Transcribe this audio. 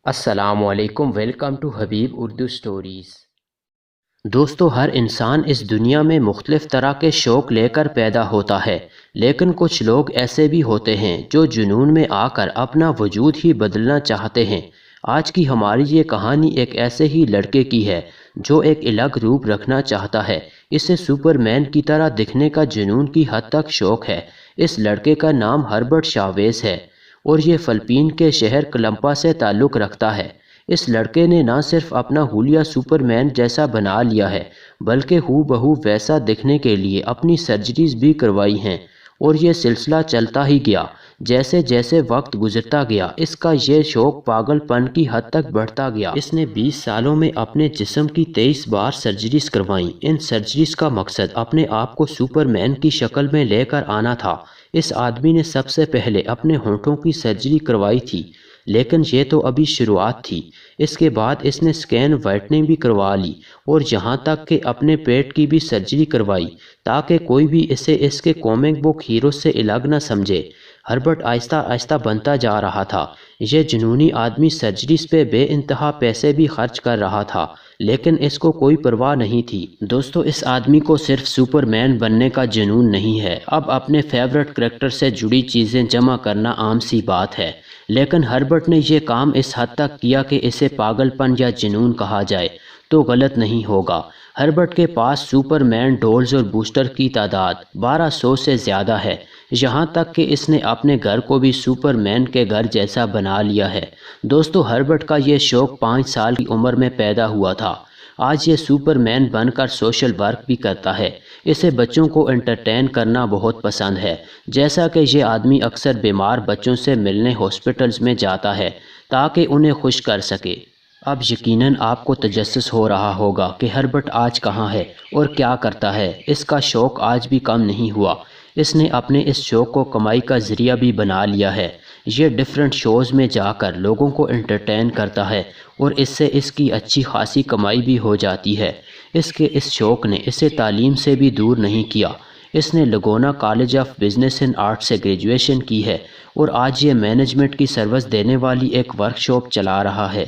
السلام علیکم، welcome to Habib Urdu stories. دوستو، ہر انسان اس دنیا میں مختلف طرح کے شوق لے کر پیدا ہوتا ہے، لیکن کچھ لوگ ایسے بھی ہوتے ہیں جو جنون میں آ کر اپنا وجود ہی بدلنا چاہتے ہیں۔ آج کی ہماری یہ کہانی ایک ایسے ہی لڑکے کی ہے جو ایک الگ روپ رکھنا چاہتا ہے۔ اسے سپر مین کی طرح دکھنے کا جنون کی حد تک شوق ہے۔ اس لڑکے کا نام ہربرٹ شاویز ہے اور یہ فلپین کے شہر کلمپا سے تعلق رکھتا ہے۔ اس لڑکے نے نہ صرف اپنا حلیہ سپر مین جیسا بنا لیا ہے، بلکہ ہو بہو ویسا دکھنے کے لیے اپنی سرجریز بھی کروائی ہیں، اور یہ سلسلہ چلتا ہی گیا۔ جیسے جیسے وقت گزرتا گیا، اس کا یہ شوق پاگل پن کی حد تک بڑھتا گیا۔ اس نے 20 سالوں میں اپنے جسم کی 23 بار سرجریز کروائیں۔ ان سرجریز کا مقصد اپنے آپ کو سپر مین کی شکل میں لے کر آنا تھا۔ اس آدمی نے سب سے پہلے اپنے ہونٹوں کی سرجری کروائی تھی، لیکن یہ تو ابھی شروعات تھی۔ اس کے بعد اس نے سکین وائٹننگ بھی کروا لی، اور یہاں تک کہ اپنے پیٹ کی بھی سرجری کروائی تاکہ کوئی بھی اسے اس کے کامک بک ہیرو سے الگ نہ سمجھے۔ ہربرٹ آہستہ آہستہ بنتا جا رہا تھا۔ یہ جنونی آدمی سرجریز پہ بے انتہا پیسے بھی خرچ کر رہا تھا، لیکن اس کو کوئی پرواہ نہیں تھی۔ دوستو، اس آدمی کو صرف سپر مین بننے کا جنون نہیں ہے، اب اپنے فیورٹ کریکٹر سے جڑی چیزیں جمع کرنا عام سی بات ہے۔ لیکن ہربرٹ نے یہ کام اس حد تک کیا کہ اسے پاگل پن یا جنون کہا جائے تو غلط نہیں ہوگا۔ ہربرٹ کے پاس سپر مین ڈولز اور بوسٹر کی تعداد 1200 سے زیادہ ہے، یہاں تک کہ اس نے اپنے گھر کو بھی سپر مین کے گھر جیسا بنا لیا ہے۔ دوستو، ہربرٹ کا یہ شوق 5 سال کی عمر میں پیدا ہوا تھا۔ آج یہ سپر مین بن کر سوشل ورک بھی کرتا ہے۔ اسے بچوں کو انٹرٹین کرنا بہت پسند ہے، جیسا کہ یہ آدمی اکثر بیمار بچوں سے ملنے ہاسپٹلز میں جاتا ہے تاکہ انہیں خوش کر سکے۔ اب یقیناً آپ کو تجسس ہو رہا ہوگا کہ ہربرٹ آج کہاں ہے اور کیا کرتا ہے۔ اس کا شوق آج بھی کم نہیں ہوا۔ اس نے اپنے اس شوق کو کمائی کا ذریعہ بھی بنا لیا ہے۔ یہ ڈیفرنٹ شوز میں جا کر لوگوں کو انٹرٹین کرتا ہے، اور اس سے اس کی اچھی خاصی کمائی بھی ہو جاتی ہے۔ اس کے اس شوق نے اسے تعلیم سے بھی دور نہیں کیا۔ اس نے Laguna College of Business and Art سے گریجویشن کی ہے، اور آج یہ مینجمنٹ کی سروس دینے والی ایک ورکشاپ چلا رہا ہے۔